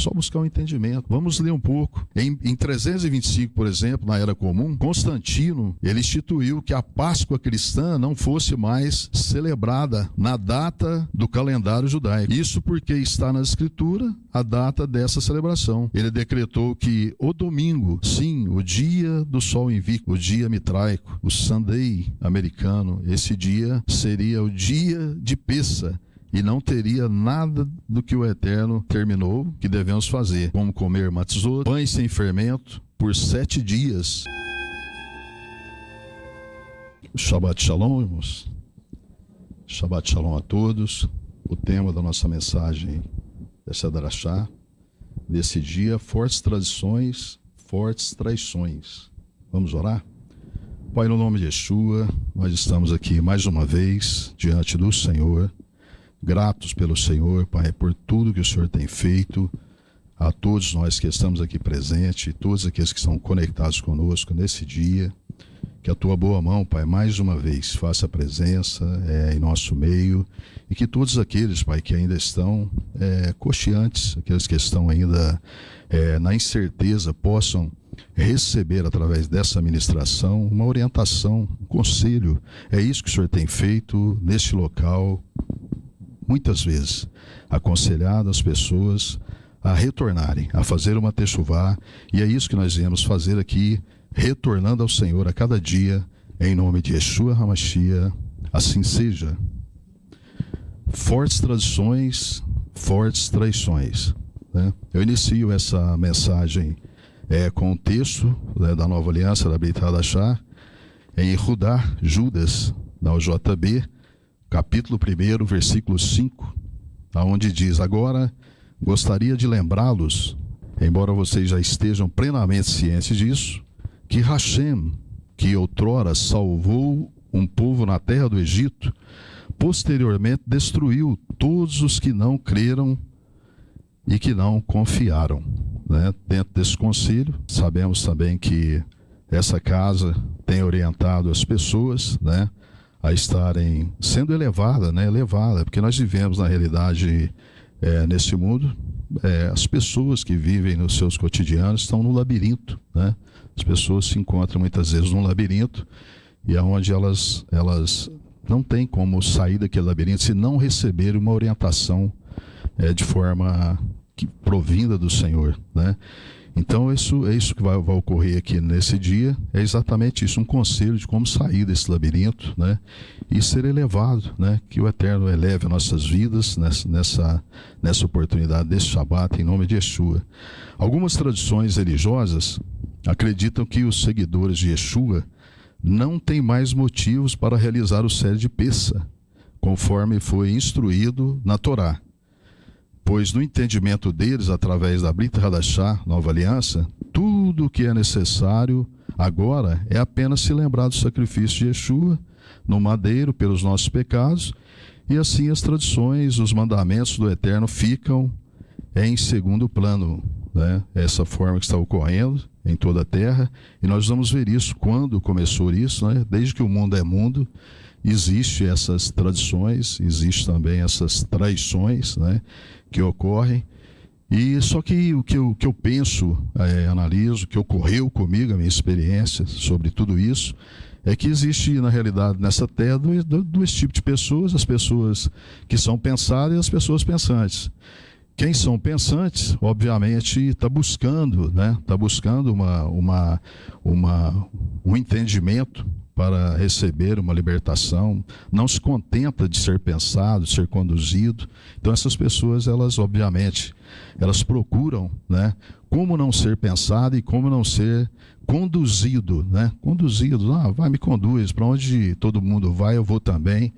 É só buscar um entendimento. Vamos ler um pouco. Em 325, por exemplo, na Era Comum, Constantino, ele instituiu que a Páscoa cristã não fosse mais celebrada na data do calendário judaico. Isso porque está na Escritura a data dessa celebração. Ele decretou que o domingo, sim, o dia do sol invicto, o dia mitraico, o Sunday americano, esse dia seria o dia de Pessa, e não teria nada do que o Eterno terminou que devemos fazer, como comer matzot, pães sem fermento, por 7 dias. Shabbat Shalom, irmãos. Shabbat Shalom a todos. O tema da nossa mensagem dessa Darashá, desse dia, fortes tradições, fortes traições. Vamos orar? Pai, no nome de Yeshua, nós estamos aqui mais uma vez diante do Senhor, gratos pelo Senhor, Pai, por tudo que o Senhor tem feito, a todos nós que estamos aqui presentes, todos aqueles que estão conectados conosco nesse dia, que a Tua boa mão, Pai, mais uma vez faça presença em nosso meio, e que todos aqueles, Pai, que ainda estão cocheantes, aqueles que estão ainda na incerteza, possam receber através dessa ministração uma orientação, um conselho. É isso que o Senhor tem feito neste local, muitas vezes, aconselhado as pessoas a retornarem, a fazer uma techuvá, e é isso que nós viemos fazer aqui, retornando ao Senhor a cada dia, em nome de Yeshua HaMashiach, assim seja. Fortes tradições, fortes traições, né? Eu inicio essa mensagem com o texto da Nova Aliança, da Brit Hadashah, em Judá, Judas, da UJB, capítulo 1, versículo 5, aonde diz: agora gostaria de lembrá-los, embora vocês já estejam plenamente cientes disso, que Hashem, que outrora salvou um povo na terra do Egito, posteriormente destruiu todos os que não creram e que não confiaram, né? Dentro desse concílio, sabemos também que essa casa tem orientado as pessoas, né, a estarem sendo elevada, porque nós vivemos na realidade nesse mundo, as pessoas que vivem nos seus cotidianos estão no labirinto, né? As pessoas se encontram muitas vezes num labirinto, e é onde elas não têm como sair daquele labirinto se não receberem uma orientação de forma provinda do Senhor, né? Então é isso que vai ocorrer aqui nesse dia, é exatamente isso, um conselho de como sair desse labirinto, né? E ser elevado, né? Que o Eterno eleve nossas vidas nessa oportunidade desse Shabat, em nome de Yeshua. Algumas tradições religiosas acreditam que os seguidores de Yeshua não têm mais motivos para realizar o sede de Pessa, conforme foi instruído na Torá. Pois no entendimento deles, através da Brit Hadashah, Nova Aliança, tudo o que é necessário agora é apenas se lembrar do sacrifício de Yeshua no madeiro pelos nossos pecados, e assim as tradições, os mandamentos do Eterno ficam em segundo plano, né? Essa forma que está ocorrendo em toda a terra, e nós vamos ver isso quando começou isso, né? Desde que o mundo é mundo, existem essas tradições, existem também essas traições, né, que ocorrem. E só que o que eu penso, analiso, o que ocorreu comigo, a minha experiência sobre tudo isso, é que existe, na realidade, nessa terra, dois tipos de pessoas: as pessoas que são pensadas e as pessoas pensantes. Quem são pensantes, obviamente, está buscando, né? Está buscando um entendimento para receber uma libertação, não se contenta de ser pensado, de ser conduzido. Então essas pessoas, elas obviamente, elas procuram, né, como não ser pensado e como não ser conduzido, né? Conduzido, me conduz, para onde todo mundo vai, eu vou também,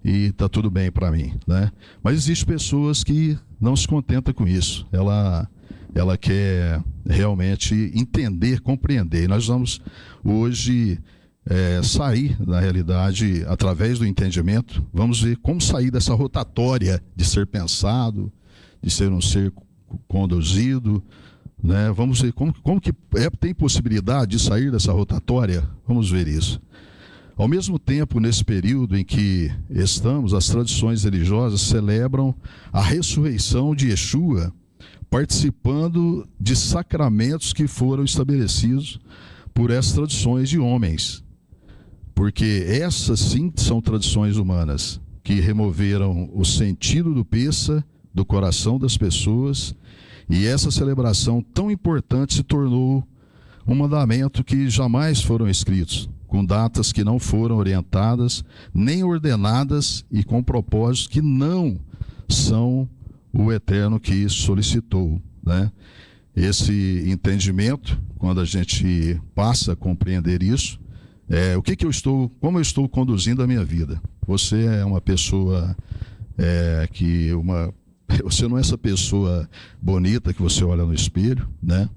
e está tudo bem para mim, né? Mas existem pessoas que não se contentam com isso, ela quer realmente entender, compreender. E nós vamos hoje sair, na realidade, através do entendimento, vamos ver como sair dessa rotatória de ser pensado, de ser um ser conduzido, né? Vamos ver como que tem possibilidade de sair dessa rotatória. Vamos ver isso. Ao mesmo tempo, nesse período em que estamos, as tradições religiosas celebram a ressurreição de Yeshua participando de sacramentos que foram estabelecidos por essas tradições de homens. Porque essas sim são tradições humanas, que removeram o sentido do Pêssah do coração das pessoas, e essa celebração tão importante se tornou um mandamento que jamais foram escritos, com datas que não foram orientadas, nem ordenadas e com propósitos que não são o Eterno que solicitou, né? Esse entendimento, quando a gente passa a compreender isso, como eu estou conduzindo a minha vida. Você é uma pessoa você não é essa pessoa bonita que você olha no espelho, né?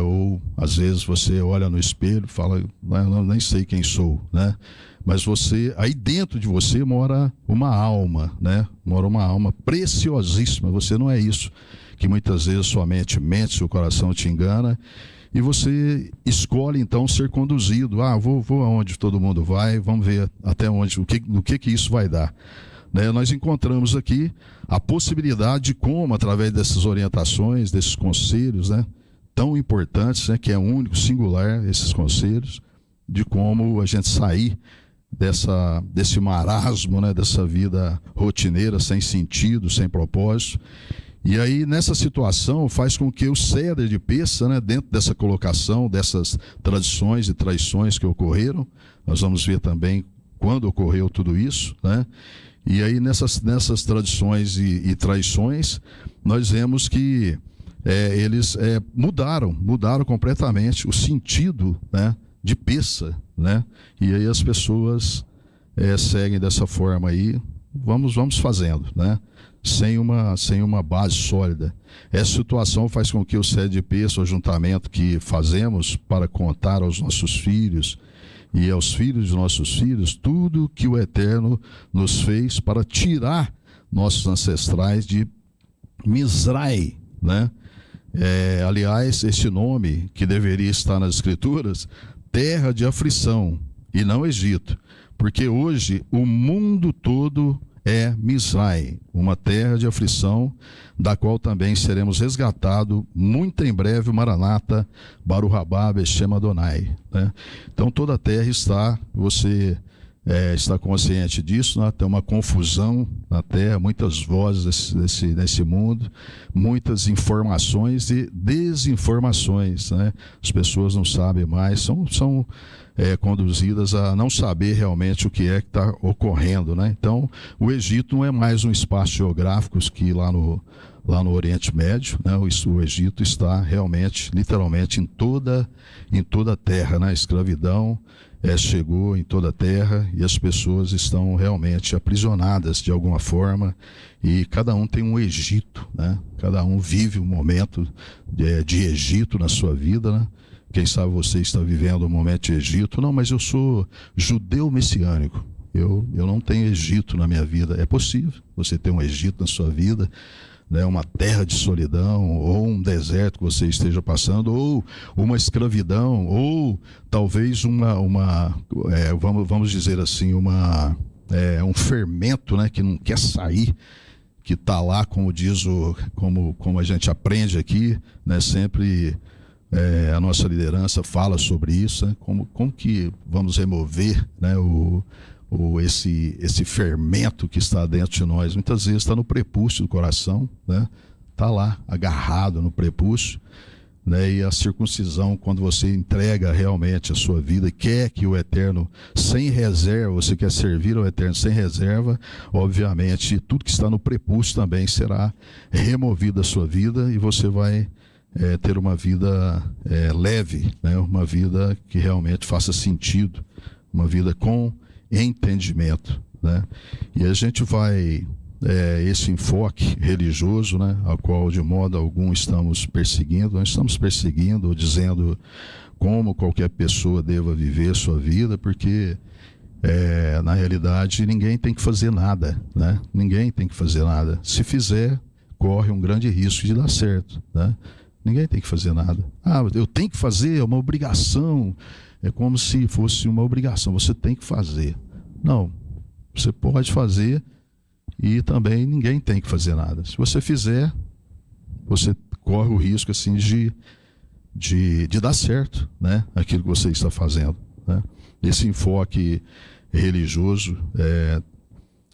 Ou às vezes você olha no espelho e fala, eu nem sei quem sou, né? Mas aí dentro de você mora uma alma, né? Mora uma alma preciosíssima. Você não é isso que muitas vezes sua mente mente, seu coração te engana, e você escolhe então ser conduzido. Vou aonde todo mundo vai, vamos ver até onde, o que isso vai dar. Né? Nós encontramos aqui a possibilidade de como, através dessas orientações, desses conselhos, né, tão importantes, né, que é único, singular, esses conselhos, de como a gente sair desse marasmo, né, dessa vida rotineira, sem sentido, sem propósito. E aí, nessa situação, faz com que o Seder de Pêssah, né, dentro dessa colocação, dessas tradições e traições que ocorreram, nós vamos ver também quando ocorreu tudo isso, né? E aí, nessas tradições e traições, nós vemos que eles mudaram completamente o sentido, né, de Pêssah, né? E aí as pessoas seguem dessa forma aí, vamos fazendo, né? Sem uma base sólida. Essa situação faz com que o Seder de Pêssah, o ajuntamento que fazemos para contar aos nossos filhos e aos filhos de nossos filhos tudo que o Eterno nos fez para tirar nossos ancestrais de Mizrai, né? Aliás, esse nome que deveria estar nas Escrituras, terra de aflição, e não Egito, porque hoje o mundo todo é Mizrai, uma terra de aflição, da qual também seremos resgatados muito em breve, o Maranata, Baruch Haba Beshem Adonai, né? Então toda a terra você está consciente disso, né? Tem uma confusão na terra, muitas vozes nesse mundo, muitas informações e desinformações, né? As pessoas não sabem mais, são conduzidas a não saber realmente o que está ocorrendo, né? Então, o Egito não é mais um espaço geográfico que lá no Oriente Médio, né? O Egito está realmente, literalmente, em toda a terra, né? A escravidão chegou em toda a terra e as pessoas estão realmente aprisionadas de alguma forma, e cada um tem um Egito, né? Cada um vive um momento de Egito na sua vida, né? Quem sabe você está vivendo um momento de Egito. Não, mas eu sou judeu messiânico. Eu não tenho Egito na minha vida. É possível você ter um Egito na sua vida, né? Uma terra de solidão, ou um deserto que você esteja passando, ou uma escravidão, ou talvez vamos dizer assim, um fermento, né, que não quer sair, que está lá, como diz como a gente aprende aqui, né, sempre. A nossa liderança fala sobre isso, né? Como que vamos remover, né, esse fermento que está dentro de nós. Muitas vezes está no prepúcio do coração, né? Está lá, agarrado no prepúcio, né? E a circuncisão, quando você entrega realmente a sua vida e quer que o Eterno, sem reserva, você quer servir ao Eterno sem reserva, obviamente tudo que está no prepúcio também será removido da sua vida, e você vai ter uma vida leve, né? Uma vida que realmente faça sentido, uma vida com entendimento, né? E a gente vai, esse enfoque religioso, né, ao qual de modo algum estamos perseguindo, nós estamos perseguindo, dizendo como qualquer pessoa deva viver sua vida, porque na realidade ninguém tem que fazer nada, né? Ninguém tem que fazer nada. Se fizer, corre um grande risco de dar certo, né? Ninguém tem que fazer nada. Eu tenho que fazer, é uma obrigação. É como se fosse uma obrigação, você tem que fazer. Não, você pode fazer, e também ninguém tem que fazer nada. Se você fizer, você corre o risco assim de dar certo, né, aquilo que você está fazendo, né? Esse enfoque religioso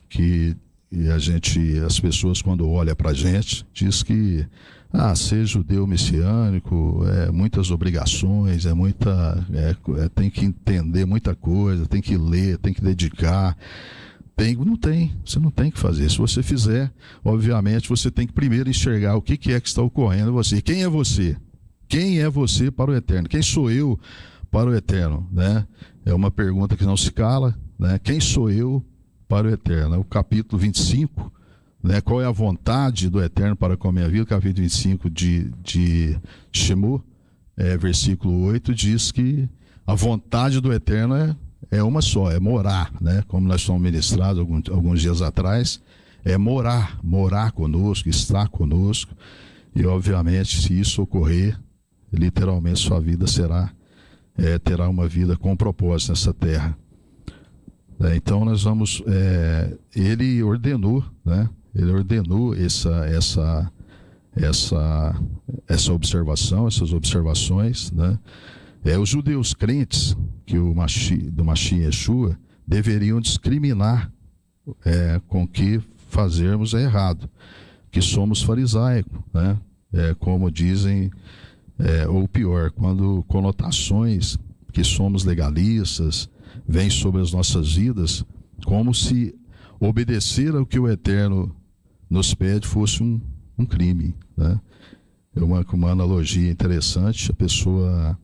que as pessoas quando olham para a gente diz que ser judeu messiânico muitas obrigações, tem que entender muita coisa, tem que ler, tem que dedicar. Você não tem que fazer. Se você fizer, obviamente, você tem que primeiro enxergar o que é que está ocorrendo em você. Quem é você? Quem é você para o eterno? Quem sou eu para o eterno? Né? É uma pergunta que não se cala, né? Quem sou eu para o eterno? O capítulo 25, né? Qual é a vontade do eterno para com a minha vida? O capítulo 25 de Shemot, versículo 8, diz que a vontade do eterno é uma só, é morar, né? Como nós fomos ministrados alguns dias atrás, é morar conosco, estar conosco. E obviamente, se isso ocorrer, literalmente sua vida terá uma vida com propósito nessa terra. Então nós vamos, ele ordenou, né? Ele ordenou essa observação, essas observações, né? Os judeus crentes que do Mashiach Yeshua deveriam discriminar com que fazermos errado, que somos farisaicos, né? Como dizem, ou pior, quando conotações que somos legalistas vêm sobre as nossas vidas, como se obedecer ao que o Eterno nos pede fosse um crime, né? É uma analogia interessante. A pessoa,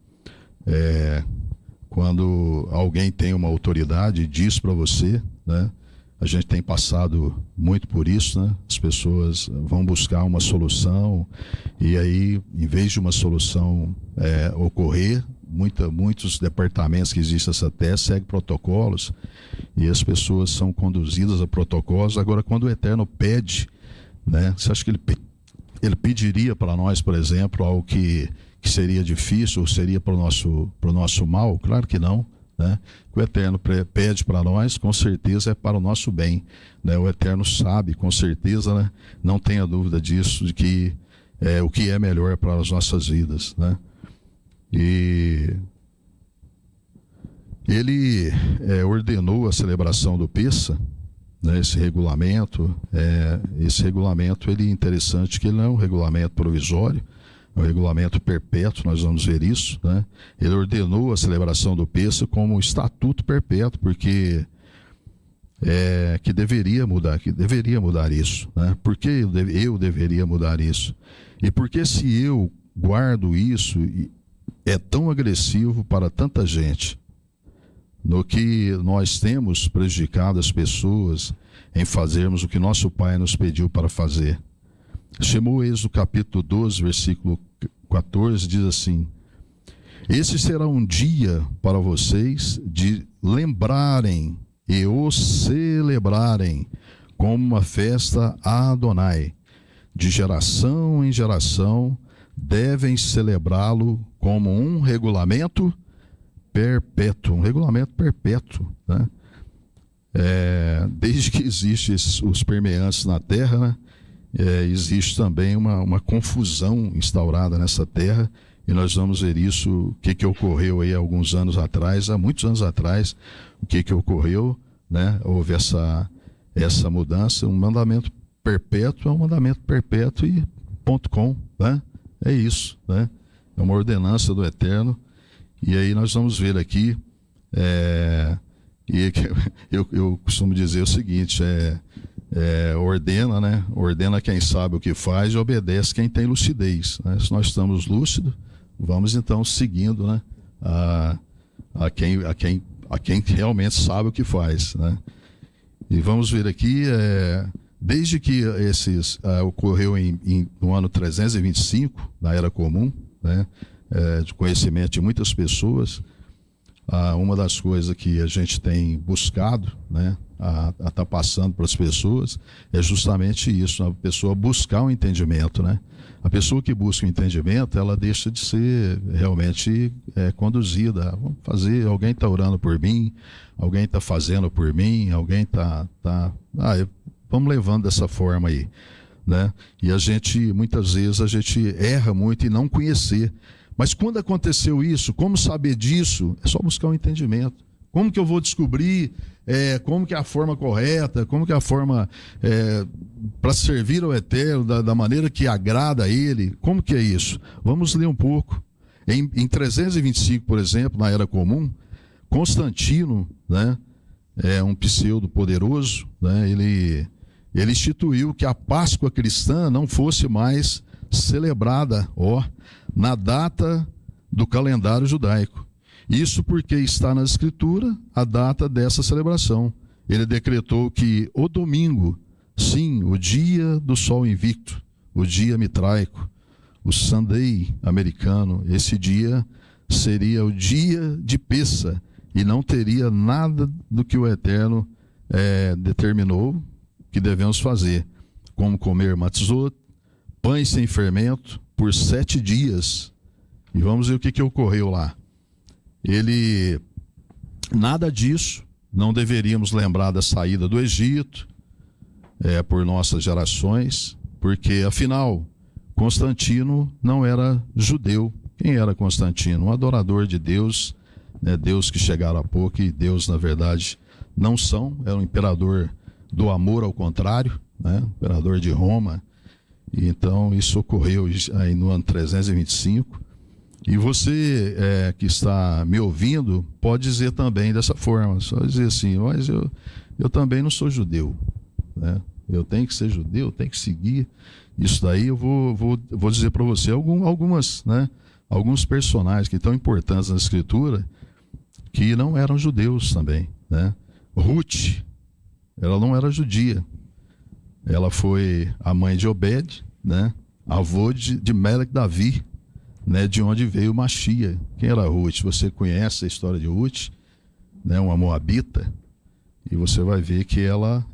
quando alguém tem uma autoridade e diz para você, né? A gente tem passado muito por isso, né? As pessoas vão buscar uma solução e aí, em vez de uma solução ocorrer, muitos departamentos que existem nessa terra seguem protocolos e as pessoas são conduzidas a protocolos. Agora, quando o Eterno pede, né? Você acha que ele pediria para nós, por exemplo, algo que seria difícil ou seria para o nosso mal? Claro que não, né? O Eterno pede para nós, com certeza é para o nosso bem, né? O Eterno sabe, com certeza, né? Não tenha dúvida disso, de que o que é melhor para as nossas vidas, né? E ele ordenou a celebração do Pessa, né? Esse regulamento ele é interessante, que ele não é um regulamento provisório, é um regulamento perpétuo. Nós vamos ver isso, né? Ele ordenou a celebração do Pessa como um estatuto perpétuo, porque que deveria mudar isso, né? Por que eu deveria mudar isso? E porque se eu guardo isso, é tão agressivo para tanta gente, no que nós temos prejudicado as pessoas em fazermos o que nosso Pai nos pediu para fazer. Shemot, Êxodo capítulo 12, versículo 14, diz assim: esse será um dia para vocês de lembrarem e o celebrarem como uma festa a Adonai. De geração em geração devem celebrá-lo como um regulamento perpétuo, né? Desde que existem os permeantes na terra, né? Existe também uma confusão instaurada nessa terra, e nós vamos ver isso, o que ocorreu aí há muitos anos atrás, o que ocorreu, né? Houve essa mudança. Um mandamento perpétuo é um mandamento perpétuo e .com, né? É isso, né? É uma ordenança do Eterno. E aí nós vamos ver aqui, e eu costumo dizer o seguinte, ordena, né? Ordena quem sabe o que faz e obedece quem tem lucidez, né? Se nós estamos lúcidos, vamos então seguindo, né? A quem realmente sabe o que faz, né? E vamos ver aqui, desde que ocorreu no ano 325, na Era Comum, né? De conhecimento de muitas pessoas, uma das coisas que a gente tem buscado, né, a estar passando para as pessoas, é justamente isso, a pessoa buscar um entendimento, né? A pessoa que busca o entendimento, ela deixa de ser realmente conduzida. Vamos fazer, alguém está orando por mim, alguém está fazendo por mim, alguém vamos levando dessa forma aí. né? E muitas vezes a gente erra muito em não conhecer. Mas quando aconteceu isso, como saber disso? É só buscar um entendimento. Como que eu vou descobrir como que é a forma correta, como que é a forma para servir ao Eterno da maneira que agrada a Ele? Como que é isso? Vamos ler um pouco. Em 325, por exemplo, na Era Comum, Constantino, né, um pseudo poderoso, né, ele instituiu que a Páscoa cristã não fosse mais celebrada na data do calendário judaico. Isso porque está na Escritura a data dessa celebração. Ele decretou que o domingo, sim, o dia do sol invicto, o dia mitraico, o Sunday americano, esse dia seria o dia de Pessa e não teria nada do que o Eterno determinou que devemos fazer, como comer matzot, pães sem fermento, por 7 dias. E vamos ver o que ocorreu lá. Nada disso, não deveríamos lembrar da saída do Egito, por nossas gerações, porque afinal, Constantino não era judeu. Quem era Constantino? Um adorador de Deus, né? Deus que chegaram há pouco e Deus, na verdade, não são. Era um imperador do amor ao contrário, né? Imperador de Roma. E então isso ocorreu aí no ano 325. E você que está me ouvindo pode dizer também dessa forma, só dizer assim, mas eu também não sou judeu, né? Eu tenho que ser judeu, tenho que seguir isso daí. Eu vou dizer para você alguns personagens que estão importantes na Escritura que não eram judeus também, né? Ruth, ela não era judia. Ela foi a mãe de Obed, né? Avô de Melech Davi, né? De onde veio o Machia. Quem era Ruth? Você conhece a história de Ruth, né? Uma moabita, e você vai ver que ela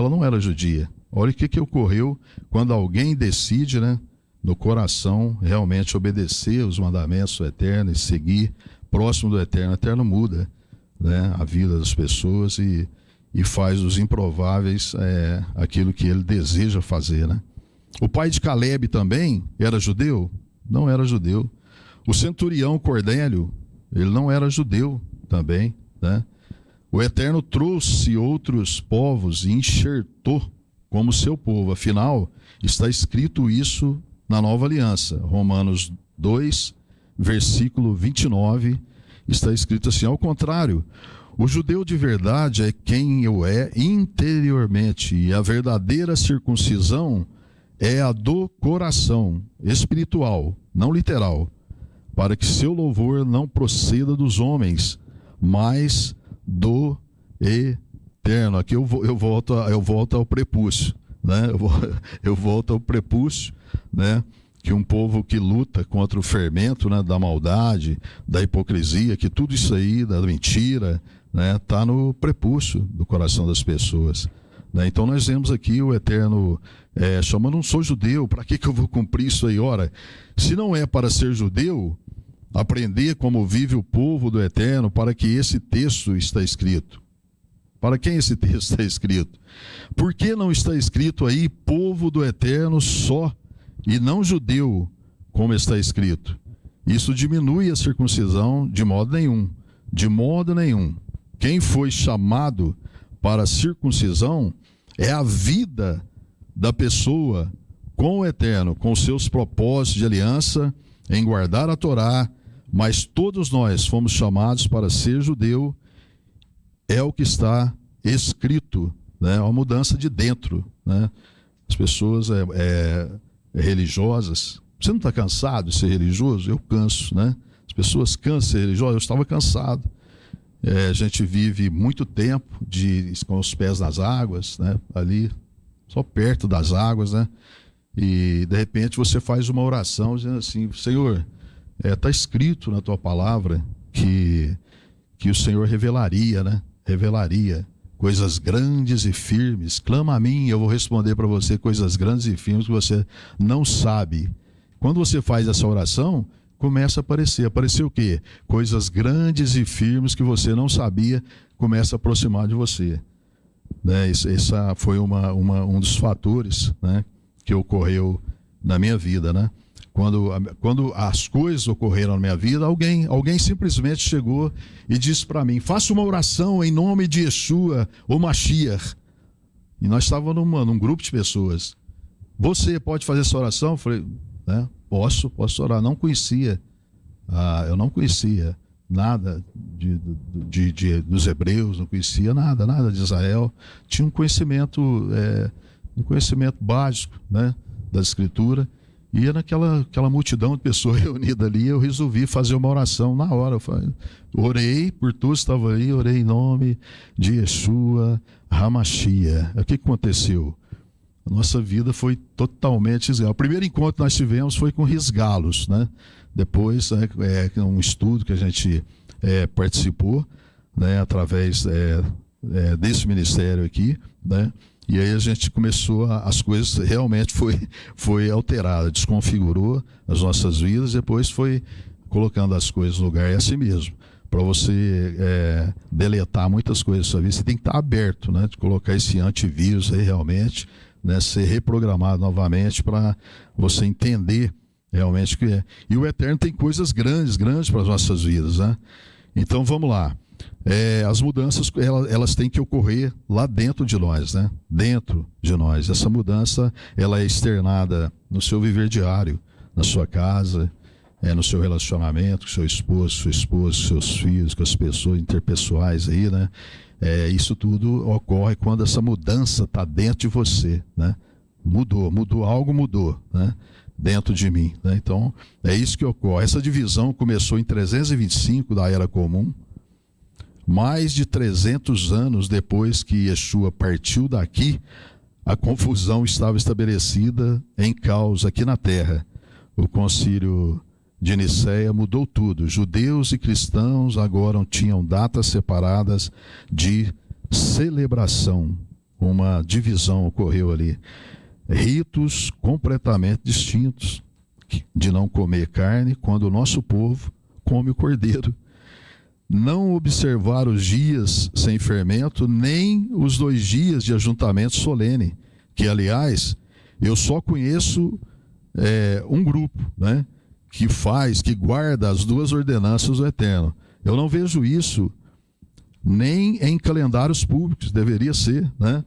não era judia. Olha o que ocorreu quando alguém decide, né, no coração realmente obedecer os mandamentos do Eterno e seguir próximo do Eterno. O Eterno muda, né, a vida das pessoas e faz dos improváveis aquilo que ele deseja fazer, né? O pai de Caleb também era judeu? Não era judeu. O centurião Cordélio, ele não era judeu também, né? O Eterno trouxe outros povos e enxertou como seu povo. Afinal, está escrito isso na Nova Aliança. Romanos 2, versículo 29, está escrito assim: ao contrário, o judeu de verdade é quem o é interiormente, e a verdadeira circuncisão é a do coração, espiritual, não literal, para que seu louvor não proceda dos homens, mas do Eterno. Aqui eu volto ao prepúcio, né? Eu volto ao prepúcio, né? Que um povo que luta contra o fermento, né, da maldade, da hipocrisia, que tudo isso aí, da mentira, né, tá no prepúcio do coração das pessoas, né? Então nós vemos aqui o Eterno chamando: não sou judeu, para que eu vou cumprir isso aí? Ora, se não é para ser judeu, aprender como vive o povo do Eterno, para que esse texto está escrito. Para quem esse texto está escrito? Por que não está escrito aí povo do Eterno só e não judeu, como está escrito? Isso diminui a circuncisão de modo nenhum. De modo nenhum. Quem foi chamado para a circuncisão é a vida da pessoa com o Eterno, com seus propósitos de aliança, em guardar a Torá, mas todos nós fomos chamados para ser judeu. É o que está escrito, né? Uma mudança de dentro, né? As pessoas religiosas. Você não está cansado de ser religioso? Eu canso, né? As pessoas cansam de ser religiosas. Eu estava cansado. A gente vive muito tempo com os pés nas águas, né? Ali, só perto das águas, né? E de repente você faz uma oração dizendo assim: Senhor, está escrito na tua palavra que o Senhor revelaria, né? Revelaria coisas grandes e firmes. Clama a mim, eu vou responder para você coisas grandes e firmes que você não sabe. Quando você faz essa oração, começa a aparecer. Aparecer o quê? Coisas grandes e firmes que você não sabia, começa a aproximar de você, né? Essa foi um dos fatores, né, que ocorreu na minha vida, né? Quando as coisas ocorreram na minha vida, alguém simplesmente chegou e disse para mim: faça uma oração em nome de Yeshua, o Mashiach. E nós estávamos num grupo de pessoas. Você pode fazer essa oração? Eu falei, né? Posso orar. Eu não conhecia nada dos hebreus, não conhecia nada de Israel. Tinha um conhecimento básico, né, da Escritura. E naquela multidão de pessoas reunidas ali, eu resolvi fazer uma oração na hora. Orei por todos que estavam aí, orei em nome de Yeshua HaMashiach. O que aconteceu? A nossa vida foi totalmente risgada. O primeiro encontro que nós tivemos foi com risgalos, né? Depois, um estudo que a gente participou, né, através desse ministério aqui, né? E aí a gente começou, as coisas realmente foi alterada, desconfigurou as nossas vidas, depois foi colocando as coisas no lugar. É assim mesmo. Para você deletar muitas coisas da sua vida, você tem que estar aberto, né? De colocar esse antivírus aí realmente, né? Ser reprogramado novamente para você entender realmente o que é. E o Eterno tem coisas grandes para as nossas vidas, né? Então vamos lá. As mudanças, elas têm que ocorrer lá dentro de nós, né? Dentro de nós. Essa mudança, ela é externada no seu viver diário, na sua casa, no seu relacionamento com seu esposo, sua esposa, com seus filhos, com as pessoas interpessoais aí, né? Isso tudo ocorre quando essa mudança está dentro de você, né? Algo mudou, né? Dentro de mim, né? Então, é isso que ocorre. Essa divisão começou em 325 da Era Comum, mais de 300 anos depois que Yeshua partiu daqui, a confusão estava estabelecida em causa aqui na terra. O concílio de Nicéia mudou tudo. Judeus e cristãos agora tinham datas separadas de celebração. Uma divisão ocorreu ali. Ritos completamente distintos, de não comer carne quando o nosso povo come o cordeiro. Não observar os dias sem fermento, nem os 2 dias de ajuntamento solene, que, aliás, eu só conheço um grupo, né, que guarda as 2 ordenanças do Eterno. Eu não vejo isso nem em calendários públicos, deveria ser, né?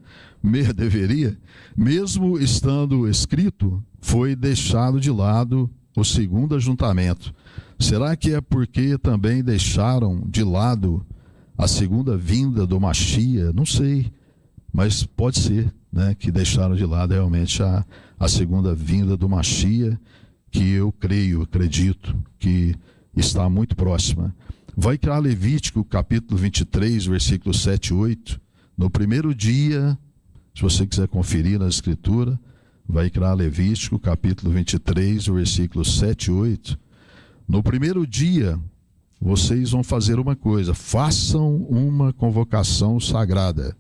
Deveria. Mesmo estando escrito, foi deixado de lado o 2º ajuntamento. Será que é porque também deixaram de lado a segunda vinda do Mashiach? Não sei, mas pode ser, né, que deixaram de lado realmente a segunda vinda do Mashiach, que eu acredito que está muito próxima. Vai criar Levítico, capítulo 23, versículos 7 e 8. No primeiro dia, se você quiser conferir na Escritura, vai criar Levítico, capítulo 23, versículos 7 e 8. No primeiro dia, vocês vão fazer uma coisa: façam uma convocação sagrada.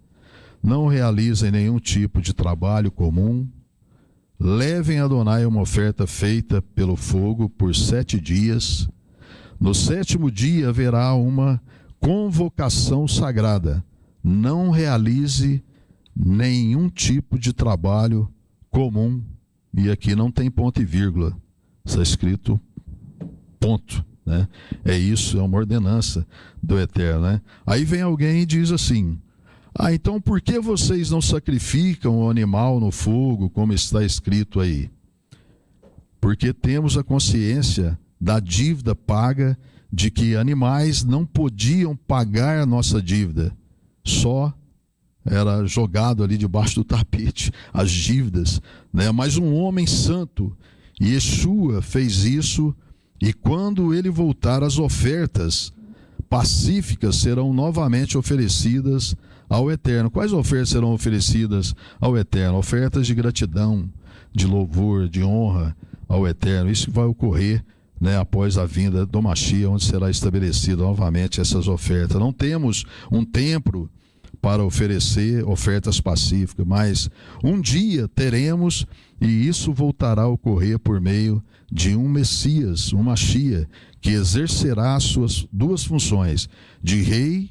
Não realizem nenhum tipo de trabalho comum. Levem a Adonai uma oferta feita pelo fogo por 7 dias. No 7º dia haverá uma convocação sagrada. Não realize nenhum tipo de trabalho comum. E aqui não tem ponto e vírgula. Está escrito ponto, né? É isso, é uma ordenança do Eterno, né? Aí vem alguém e diz assim: então por que vocês não sacrificam o animal no fogo, como está escrito aí? Porque temos a consciência da dívida paga, de que animais não podiam pagar a nossa dívida. Só era jogado ali debaixo do tapete as dívidas, né? Mas um homem santo, Yeshua, fez isso. E quando ele voltar, as ofertas pacíficas serão novamente oferecidas ao Eterno. Quais ofertas serão oferecidas ao Eterno? Ofertas de gratidão, de louvor, de honra ao Eterno. Isso vai ocorrer, né, após a vinda do Mashiach, onde será estabelecida novamente essas ofertas. Não temos um templo para oferecer ofertas pacíficas, mas um dia teremos, e isso voltará a ocorrer por meio de um Messias, um Mashiach, que exercerá as suas 2 funções, de rei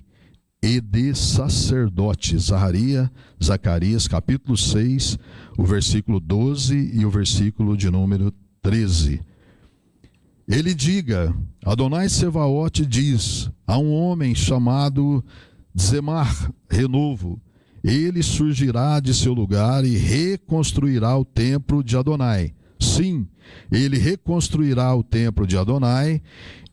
e de sacerdote. Zacarias capítulo 6, o versículo 12 e o versículo de número 13. Ele diga, Adonai Sevaote diz, a um homem chamado Zemar, renovo, ele surgirá de seu lugar e reconstruirá o templo de Adonai. Sim, ele reconstruirá o templo de Adonai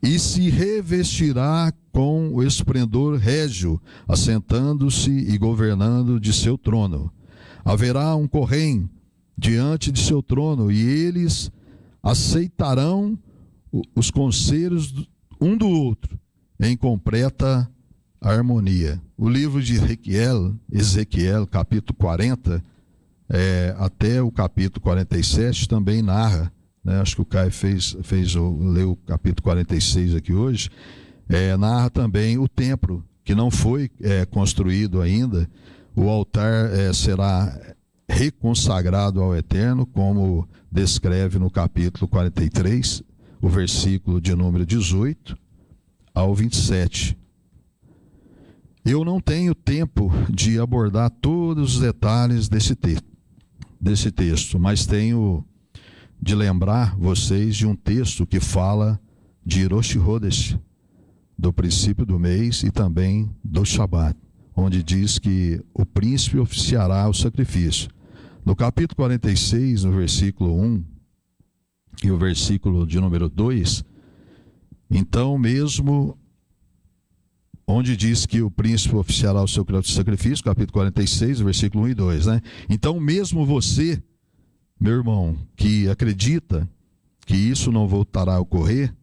e se revestirá com o esplendor régio, assentando-se e governando de seu trono. Haverá um Corém diante de seu trono e eles aceitarão os conselhos um do outro em completa harmonia. O livro de Ezequiel, capítulo 40, até o capítulo 47 também narra, né? Acho que o Caio leu o capítulo 46 aqui hoje, narra também o templo, que não foi construído ainda. O altar será reconsagrado ao Eterno, como descreve no capítulo 43, o versículo de número 18 ao 27. Eu não tenho tempo de abordar todos os detalhes desse texto, mas tenho de lembrar vocês de um texto que fala de Rosh Chodesh, do princípio do mês e também do Shabat, onde diz que o príncipe oficiará o sacrifício. No capítulo 46, no versículo 1 e o versículo de número 2, então mesmo, onde diz que o príncipe oficiará o seu sacrifício, capítulo 46, versículo 1 e 2, né? Então mesmo você, meu irmão, que acredita que isso não voltará a ocorrer,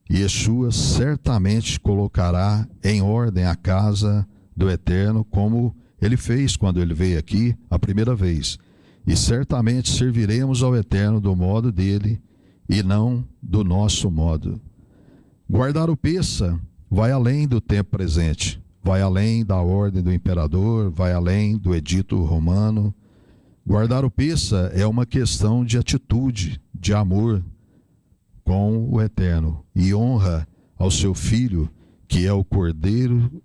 Yeshua certamente colocará em ordem a casa do Eterno, como ele fez quando ele veio aqui a primeira vez. E certamente serviremos ao Eterno do modo dele e não do nosso modo. Guardar o Pessa vai além do tempo presente, vai além da ordem do imperador, vai além do edito romano. Guardar o Pessa é uma questão de atitude, de amor com o Eterno e honra ao seu Filho, que é o Cordeiro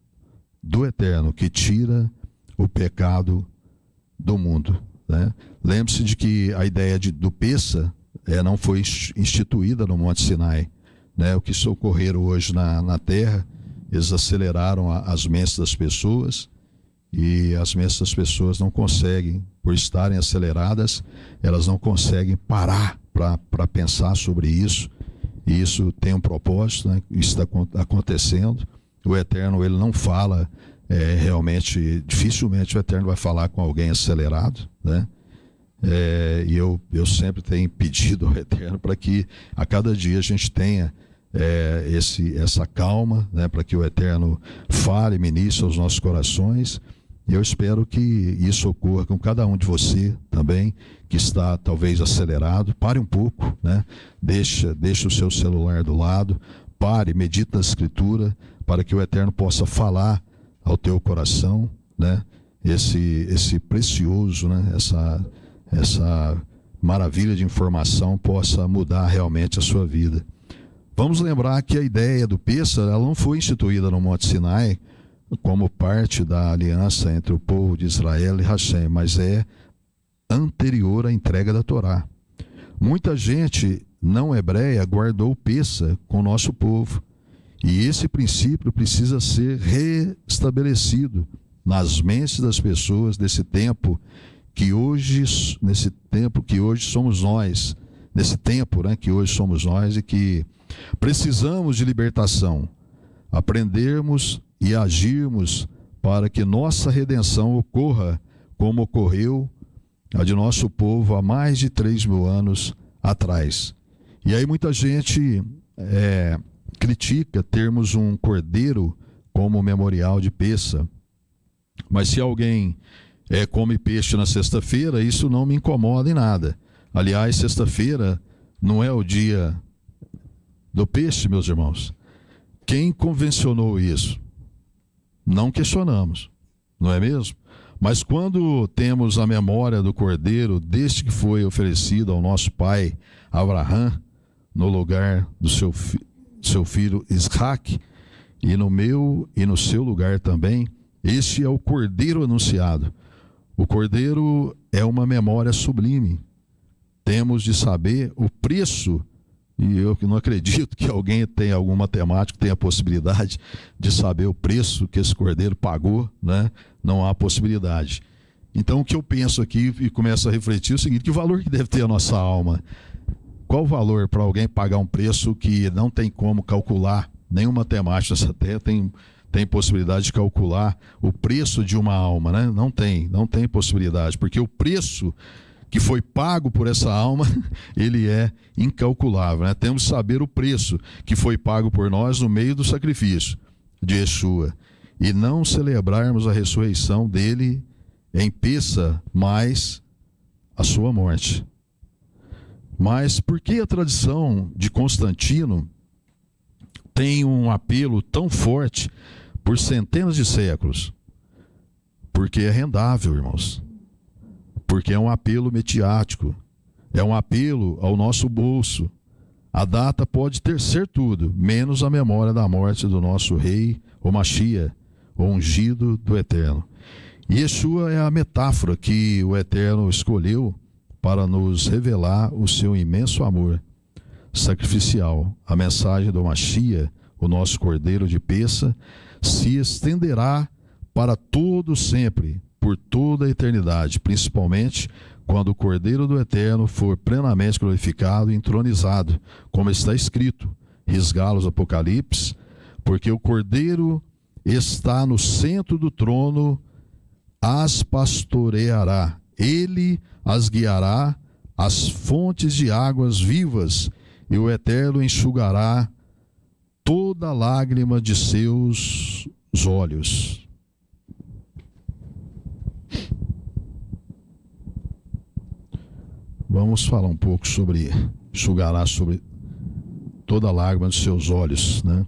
do Eterno, que tira o pecado do mundo, né? Lembre-se de que a ideia do Pessa não foi instituída no Monte Sinai, né? O que ocorreram hoje na terra, eles aceleraram as mentes das pessoas, e as mentes das pessoas não conseguem, por estarem aceleradas, elas não conseguem parar para pensar sobre isso, e isso tem um propósito, né? Isso está acontecendo. O Eterno, ele não fala realmente, dificilmente o Eterno vai falar com alguém acelerado, né? E eu sempre tenho pedido ao Eterno para que a cada dia a gente tenha essa calma, né? Para que o Eterno fale, ministre aos nossos corações. E eu espero que isso ocorra com cada um de você também, que está talvez acelerado. Pare um pouco, né? Deixa o seu celular do lado, pare, medita na Escritura, para que o Eterno possa falar ao teu coração, né? Esse precioso, né? Essa maravilha de informação possa mudar realmente a sua vida. Vamos lembrar que a ideia do Pessa, ela não foi instituída no Monte Sinai como parte da aliança entre o povo de Israel e Hashem, mas é anterior à entrega da Torá. Muita gente não hebreia guardou o Pessa com o nosso povo, e esse princípio precisa ser restabelecido nas mentes das pessoas nesse tempo que hoje somos nós, nesse tempo, né, que hoje somos nós, e que precisamos de libertação, aprendermos e agirmos para que nossa redenção ocorra como ocorreu a de nosso povo há mais de 3.000 anos atrás. E aí muita gente critica termos um cordeiro como memorial de Pessa, mas se alguém come peixe na sexta-feira, isso não me incomoda em nada. Aliás, sexta-feira não é o dia do peixe, meus irmãos. Quem convencionou isso? Não questionamos, não é mesmo? Mas quando temos a memória do cordeiro, desde que foi oferecido ao nosso pai Abraham, no lugar do seu filho Isaac, e no meu e no seu lugar também. Este é o Cordeiro anunciado. O Cordeiro é uma memória sublime. Temos de saber o preço, e eu não acredito que alguém tenha, algum matemático tenha a possibilidade de saber o preço que esse Cordeiro pagou, né? Não há possibilidade. Então o que eu penso aqui e começo a refletir é o seguinte: que valor que deve ter a nossa alma? Qual o valor para alguém pagar um preço que não tem como calcular? Nenhum matemático nessa terra tem possibilidade de calcular o preço de uma alma, né? Não tem possibilidade, porque o preço que foi pago por essa alma, ele é incalculável, né? Temos que saber o preço que foi pago por nós no meio do sacrifício de Yeshua, e não celebrarmos a ressurreição dele em peça mais a sua morte. Mas por que a tradição de Constantino tem um apelo tão forte por centenas de séculos? Porque é rendável, irmãos. Porque é um apelo mediático. É um apelo ao nosso bolso. A data pode ser tudo, menos a memória da morte do nosso rei, o Mashiach, o ungido do Eterno. E Yeshua é a metáfora que o Eterno escolheu para nos revelar o seu imenso amor sacrificial. A mensagem do Mashiach, o nosso Cordeiro de peça, se estenderá para todo sempre, por toda a eternidade, principalmente quando o Cordeiro do Eterno for plenamente glorificado e entronizado, como está escrito, risgá-los Apocalipse, porque o Cordeiro está no centro do trono, as pastoreará, ele as guiará às fontes de águas vivas, e o Eterno enxugará toda lágrima de seus olhos. Vamos falar um pouco sobre enxugará sobre toda lágrima dos seus olhos, né?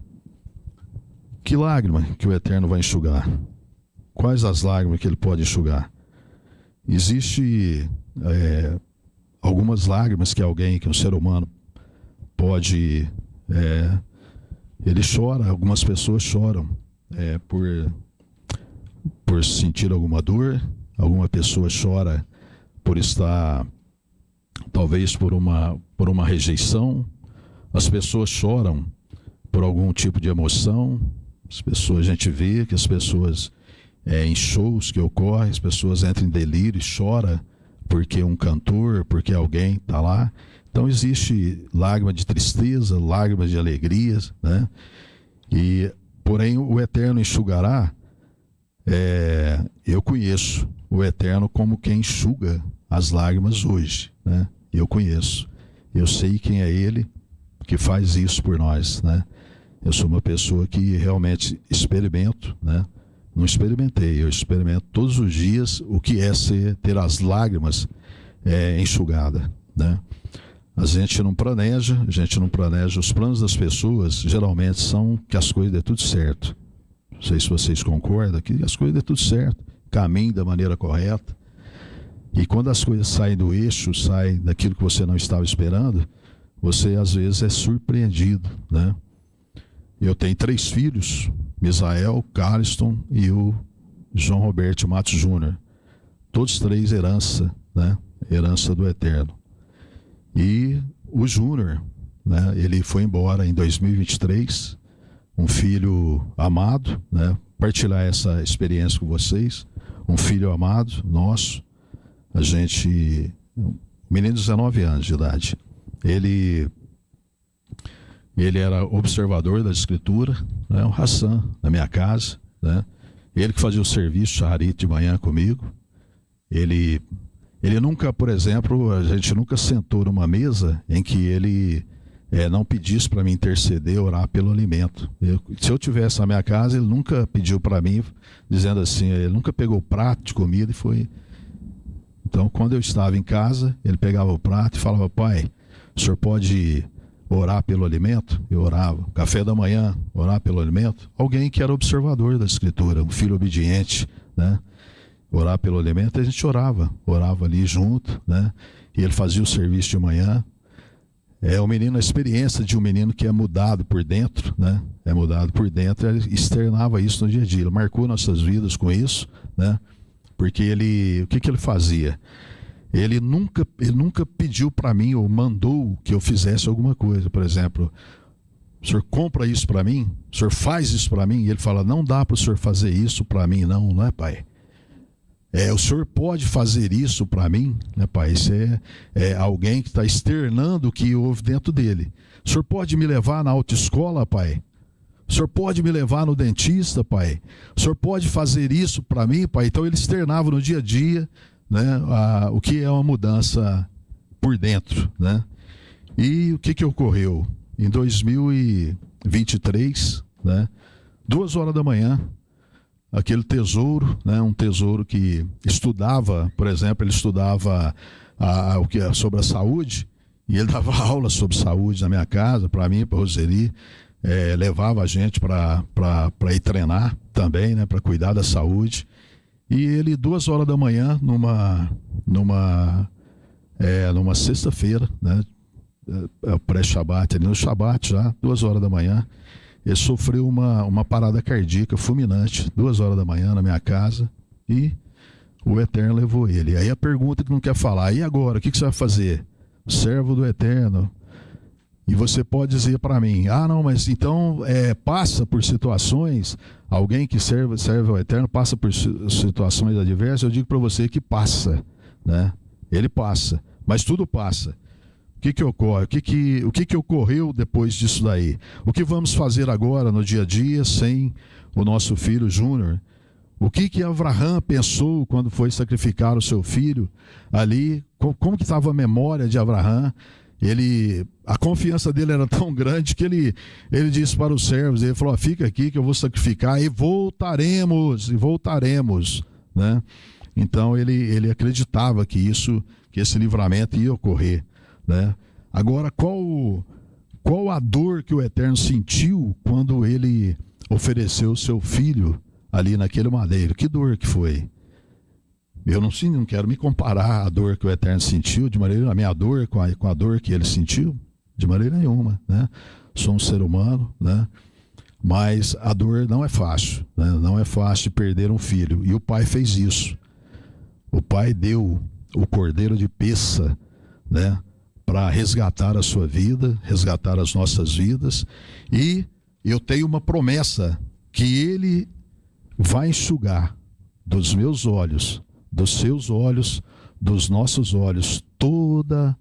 Que lágrima que o Eterno vai enxugar? Quais as lágrimas que ele pode enxugar? Existe algumas lágrimas que um ser humano pode... ele chora, algumas pessoas choram por sentir alguma dor, alguma pessoa chora por estar, talvez por uma rejeição. As pessoas choram por algum tipo de emoção. As pessoas, a gente vê que as pessoas em shows que ocorrem, as pessoas entram em delírio e choram porque um cantor, porque alguém está lá. Então existe lágrima de tristeza, lágrimas de alegrias, né? Porém o Eterno enxugará. Eu conheço o Eterno como quem enxuga as lágrimas hoje, né? Eu conheço, eu sei quem é Ele que faz isso por nós, né? Eu sou uma pessoa que realmente experimento, né? Não experimentei, eu experimento todos os dias o que é ter as lágrimas enxugadas, né? A gente não planeja, os planos das pessoas geralmente são que as coisas dê tudo certo. Não sei se vocês concordam, que as coisas dê tudo certo, caminhem da maneira correta. E quando as coisas saem do eixo, saem daquilo que você não estava esperando, você às vezes é surpreendido, né? Eu tenho 3 filhos, Misael, Carliston e o João Roberto Matos Júnior. Todos 3 herança, né? Herança do Eterno. E o Júnior, né? Ele foi embora em 2023, um filho amado, né? Partilhar essa experiência com vocês, um filho amado nosso. A gente, um menino de 19 anos de idade, ele era observador da escritura, né? Um Hassan na minha casa, né? Ele que fazia o serviço Shaharit de manhã comigo. Ele nunca, por exemplo, a gente nunca sentou numa mesa em que ele não pedisse para mim interceder, orar pelo alimento. Se eu tivesse na minha casa, ele nunca pediu para mim, dizendo assim, ele nunca pegou o prato de comida e foi... Então, quando eu estava em casa, ele pegava o prato e falava, pai, o senhor pode orar pelo alimento? Eu orava. Café da manhã, orar pelo alimento? Alguém que era observador da escritura, um filho obediente, né? Orar pelo alimento, a gente orava ali junto, né? E ele fazia o serviço de manhã. É um menino, a experiência de um menino que é mudado por dentro, né? É mudado por dentro, ele externava isso no dia a dia. Ele marcou nossas vidas com isso, né? Porque o que ele fazia? Ele nunca pediu para mim ou mandou que eu fizesse alguma coisa. Por exemplo, o senhor compra isso para mim? O senhor faz isso para mim? E ele fala, não dá para o senhor fazer isso para mim, não é, pai? O senhor pode fazer isso para mim, né, pai? Isso é alguém que está externando o que houve dentro dele. O senhor pode me levar na autoescola, pai? O senhor pode me levar no dentista, pai? O senhor pode fazer isso para mim, pai? Então ele externava no dia a dia, né, o que é uma mudança por dentro, né? E o que ocorreu? Em 2023, né, 2h da manhã, aquele tesouro, né, um tesouro que estudava, por exemplo, ele estudava sobre a saúde, e ele dava aula sobre saúde na minha casa, para mim, para a Roseli, levava a gente para ir treinar também, né, para cuidar da saúde. E ele, 2h da manhã, numa sexta-feira, né, pré-shabat, ali no shabat já, 2h da manhã, ele sofreu uma parada cardíaca fulminante, 2h da manhã na minha casa, e o Eterno levou ele. Aí a pergunta que não quer falar, e agora, o que você vai fazer? Servo do Eterno. E você pode dizer para mim, não, mas então passa por situações, alguém que serve ao Eterno passa por situações adversas. Eu digo para você que passa, né? Ele passa, mas tudo passa. O que ocorre? O que ocorreu depois disso daí? O que vamos fazer agora no dia a dia sem o nosso filho Júnior? O que Abraham pensou quando foi sacrificar o seu filho ali? Como que estava a memória de Abraham? A confiança dele era tão grande que ele disse para os servos, ele falou, fica aqui que eu vou sacrificar e voltaremos, né? Então ele acreditava que esse livramento ia ocorrer, né? Agora, qual a dor que o Eterno sentiu quando ele ofereceu o seu filho ali naquele madeiro? Que dor que foi? Eu não quero me comparar a dor que o Eterno sentiu, de maneira a minha dor com a dor que ele sentiu, de maneira nenhuma, né? Sou um ser humano, né? Mas a dor não é fácil, né? Não é fácil perder um filho. E o pai fez isso. O pai deu o cordeiro de peça, né, para resgatar a sua vida, resgatar as nossas vidas. E eu tenho uma promessa que ele vai enxugar dos meus olhos, dos seus olhos, dos nossos olhos, toda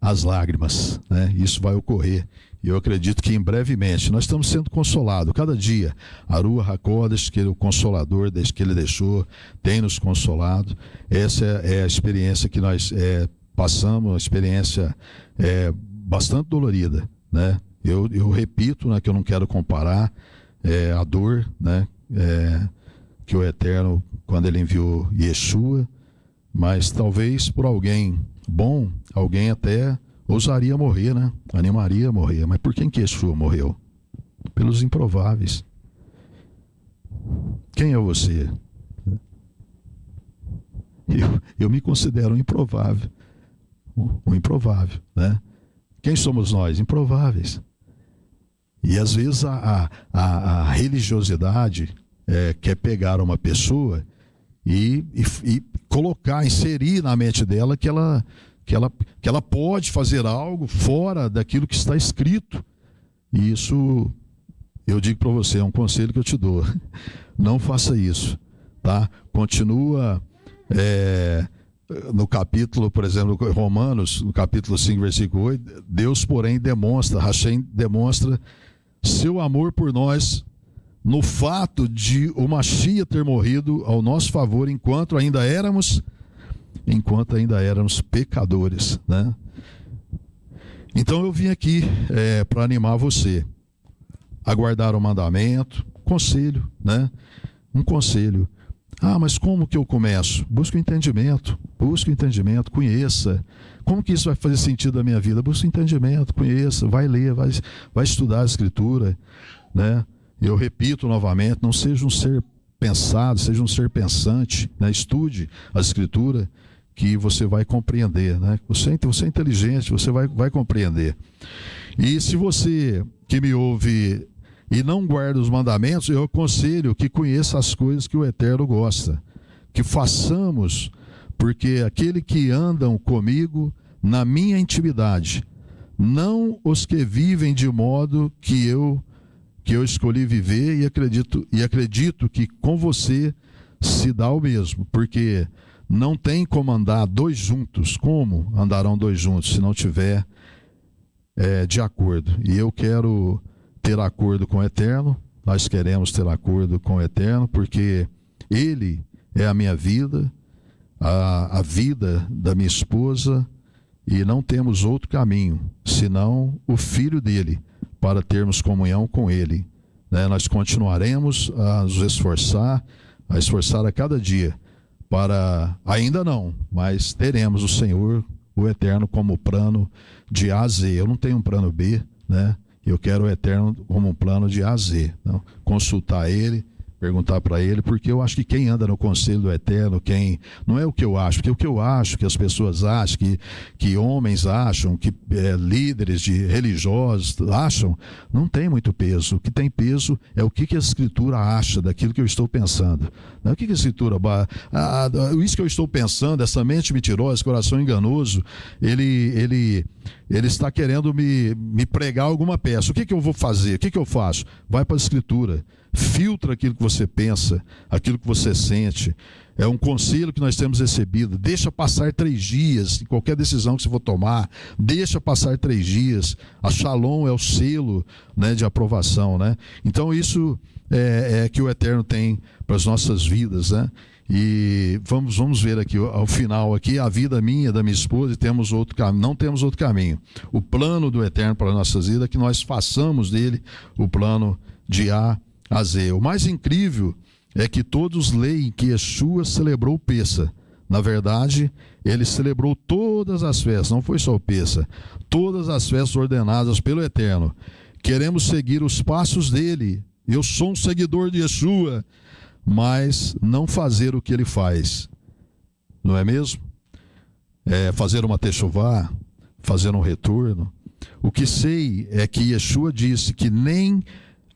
as lágrimas, né? Isso vai ocorrer. E eu acredito que em brevemente nós estamos sendo consolados. Cada dia, Arua Hakodesh, que o Consolador, desde que ele deixou, tem nos consolado. Essa é a experiência que nós passamos, uma experiência bastante dolorida, né? Eu repito, né, que eu não quero comparar a dor, né, que o Eterno, quando ele enviou Yeshua, mas talvez por alguém bom, alguém até ousaria morrer, né? Animaria a morrer. Mas por quem que Yeshua morreu? Pelos improváveis. Quem é você? Eu me considero um improvável. Um improvável, né? Quem somos nós? Improváveis. E às vezes a religiosidade quer pegar uma pessoa e colocar, inserir na mente dela que ela pode fazer algo fora daquilo que está escrito. E isso, eu digo para você, é um conselho que eu te dou. Não faça isso, tá? Continua no capítulo, por exemplo, Romanos, no capítulo 5, versículo 8, Deus, porém, Hashem demonstra seu amor por nós no fato de o Mashiach ter morrido ao nosso favor enquanto ainda éramos pecadores, né? Então eu vim aqui para animar você a guardar o mandamento, conselho, né? Um conselho. Mas como que eu começo? Busque o entendimento, conheça. Como que isso vai fazer sentido na minha vida? Busque o entendimento, conheça, vai ler, vai estudar a Escritura, né? Eu repito novamente, não seja um ser pensado, seja um ser pensante, né? Estude a Escritura, que você vai compreender, né? Você é inteligente, você vai compreender. E se você que me ouve e não guarda os mandamentos, eu aconselho que conheça as coisas que o Eterno gosta, que façamos, porque aquele que andam comigo na minha intimidade, não os que vivem de modo que eu escolhi viver, e acredito que com você se dá o mesmo, porque não tem como andar dois juntos. Como andarão dois juntos se não tiver de acordo? E eu quero ter acordo com o Eterno, nós queremos ter acordo com o Eterno, porque Ele é a minha vida, a vida da minha esposa, e não temos outro caminho, senão o Filho dele, para termos comunhão com Ele. Né? Nós continuaremos a nos esforçar a cada dia, para, ainda não, mas teremos o Senhor, o Eterno, como plano de A a Z. Eu não tenho um plano B, né? Eu quero o Eterno como um plano de A a Z. Então, consultar Ele, perguntar para Ele, porque eu acho que quem anda no conselho do Eterno, não é o que eu acho, porque o que eu acho, que as pessoas acham, que homens acham, que líderes religiosos acham, não tem muito peso. O que tem peso é o que a Escritura acha daquilo que eu estou pensando. O que a Escritura... isso que eu estou pensando, essa mente mentirosa, esse coração enganoso, ele está querendo me pregar alguma peça. O que eu vou fazer? O que eu faço? Vai para a Escritura. Filtra aquilo que você pensa, aquilo que você sente. É um conselho que nós temos recebido. Deixa passar 3 dias em qualquer decisão que você for tomar. Deixa passar 3 dias. A Shalom é o selo, né, de aprovação, né? Então isso é que o Eterno tem para as nossas vidas, né? E vamos ver aqui ao final aqui a vida minha, da minha esposa, e não temos outro caminho. O plano do Eterno para as nossas vidas é que nós façamos dele o plano de A a Z. O mais incrível é que todos leem que Yeshua celebrou o Pessa. Na verdade, ele celebrou todas as festas, não foi só o Pessa, todas as festas ordenadas pelo Eterno. Queremos seguir os passos dele. Eu sou um seguidor de Yeshua, mas não fazer o que ele faz, não é mesmo? Fazer uma techuvá, fazer um retorno. O que sei é que Yeshua disse que nem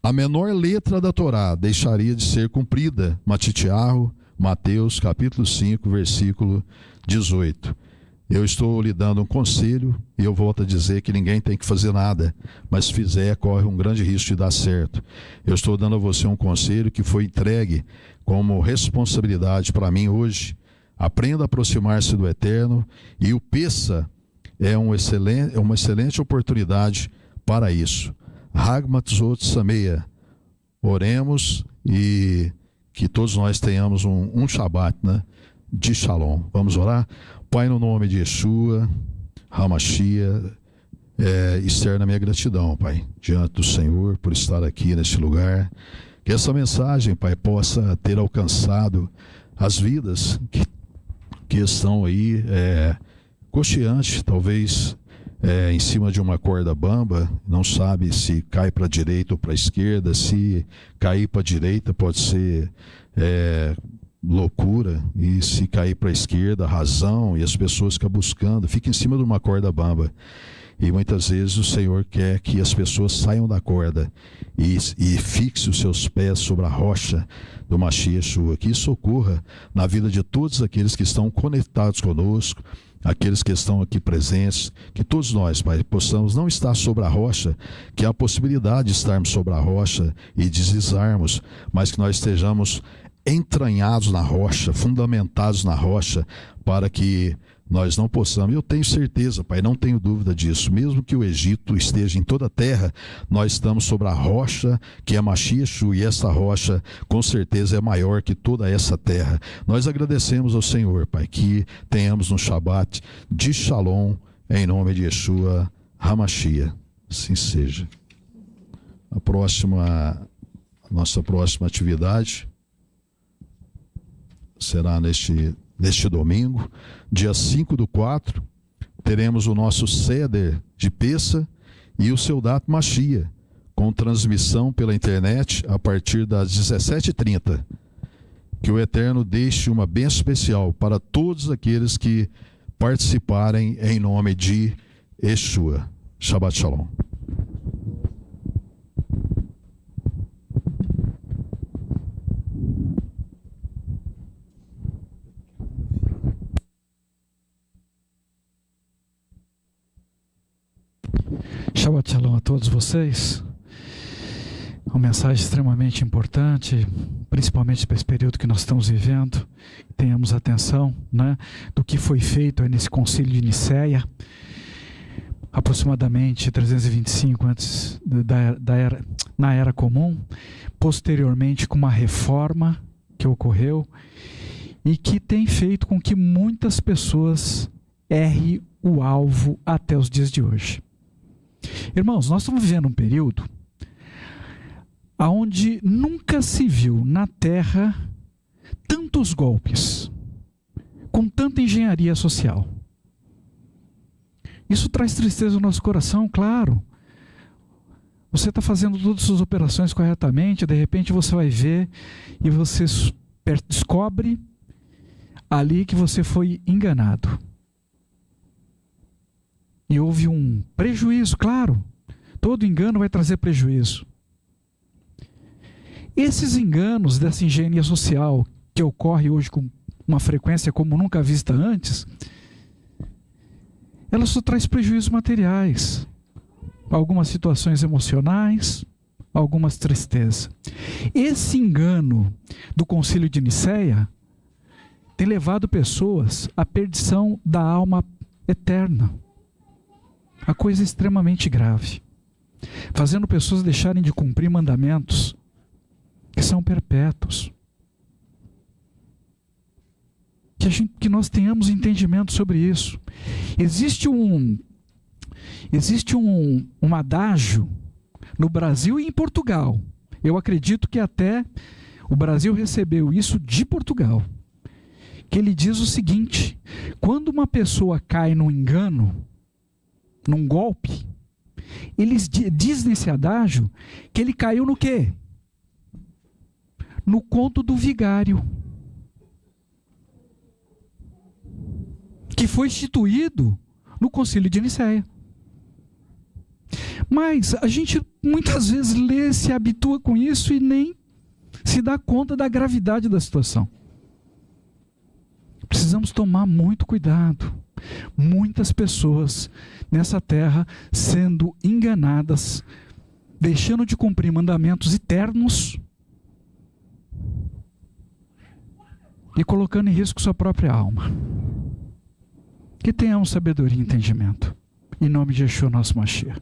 a menor letra da Torá deixaria de ser cumprida. Matitiahu, Mateus, capítulo 5, versículo 18. Eu estou lhe dando um conselho, e eu volto a dizer que ninguém tem que fazer nada, mas se fizer, corre um grande risco de dar certo. Eu estou dando a você um conselho que foi entregue como responsabilidade para mim hoje. Aprenda a aproximar-se do Eterno, e o Pessa é uma excelente oportunidade para isso. Hagmatzot Sameia. Oremos e que todos nós tenhamos um Shabat, né, de Shalom. Vamos orar? Pai, no nome de Yeshua, Hamashia, externa minha gratidão, Pai, diante do Senhor, por estar aqui neste lugar. Que essa mensagem, Pai, possa ter alcançado as vidas que estão aí cocheantes, talvez em cima de uma corda bamba, não sabe se cai para a direita ou para a esquerda. Se cair para a direita pode ser loucura, e se cair para a esquerda, razão, e as pessoas ficam buscando, fica em cima de uma corda bamba. E muitas vezes o Senhor quer que as pessoas saiam da corda e fixe os seus pés sobre a rocha do Mashiach Yeshua. Que isso ocorra na vida de todos aqueles que estão conectados conosco, aqueles que estão aqui presentes, que todos nós, Pai, possamos não estar sobre a rocha, que há a possibilidade de estarmos sobre a rocha e deslizarmos, mas que nós estejamos entranhados na rocha, fundamentados na rocha, para que nós não possamos. Eu tenho certeza, Pai, não tenho dúvida disso. Mesmo que o Egito esteja em toda a terra, nós estamos sobre a rocha que é Mashiach Yeshua, e essa rocha com certeza é maior que toda essa terra. Nós agradecemos ao Senhor, Pai, que tenhamos um Shabat de Shalom, em nome de Yeshua Hamashia. Assim seja. Nossa próxima atividade será neste domingo, dia 5/4, teremos o nosso Seder de Pessa e o Seudat Mashiach, com transmissão pela internet a partir das 17h30. que o Eterno deixe uma bênção especial para todos aqueles que participarem em nome de Yeshua. Shabbat Shalom. Shabbat Shalom a todos vocês. Uma mensagem extremamente importante, principalmente para esse período que nós estamos vivendo. Tenhamos atenção, né, do que foi feito aí nesse concílio de Nicéia, aproximadamente 325 antes na Era Comum, posteriormente com uma reforma que ocorreu e que tem feito com que muitas pessoas errem o alvo até os dias de hoje. Irmãos, nós estamos vivendo um período onde nunca se viu na Terra tantos golpes, com tanta engenharia social. Isso traz tristeza no nosso coração, claro. Você está fazendo todas as suas operações corretamente, de repente você vai ver e você descobre ali que você foi enganado. E houve um prejuízo, claro. Todo engano vai trazer prejuízo. Esses enganos dessa engenharia social que ocorre hoje com uma frequência como nunca vista antes, ela só traz prejuízos materiais, algumas situações emocionais, algumas tristezas. Esse engano do Concílio de Nicéia tem levado pessoas à perdição da alma eterna. A coisa é extremamente grave, fazendo pessoas deixarem de cumprir mandamentos que são perpétuos. Que nós tenhamos entendimento sobre isso. Existe um adágio no Brasil e em Portugal. Eu acredito que até o Brasil recebeu isso de Portugal, que ele diz o seguinte: quando uma pessoa cai num engano, num golpe, eles diz nesse adágio que ele caiu no quê? No conto do vigário, que foi instituído no Concílio de Nicéia. Mas a gente muitas vezes lê, se habitua com isso e nem se dá conta da gravidade da situação. Precisamos tomar muito cuidado. Muitas pessoas nessa terra sendo enganadas, deixando de cumprir mandamentos eternos e colocando em risco sua própria alma. Que tenhamos sabedoria e entendimento. Em nome de Yeshua, nosso Mashiach.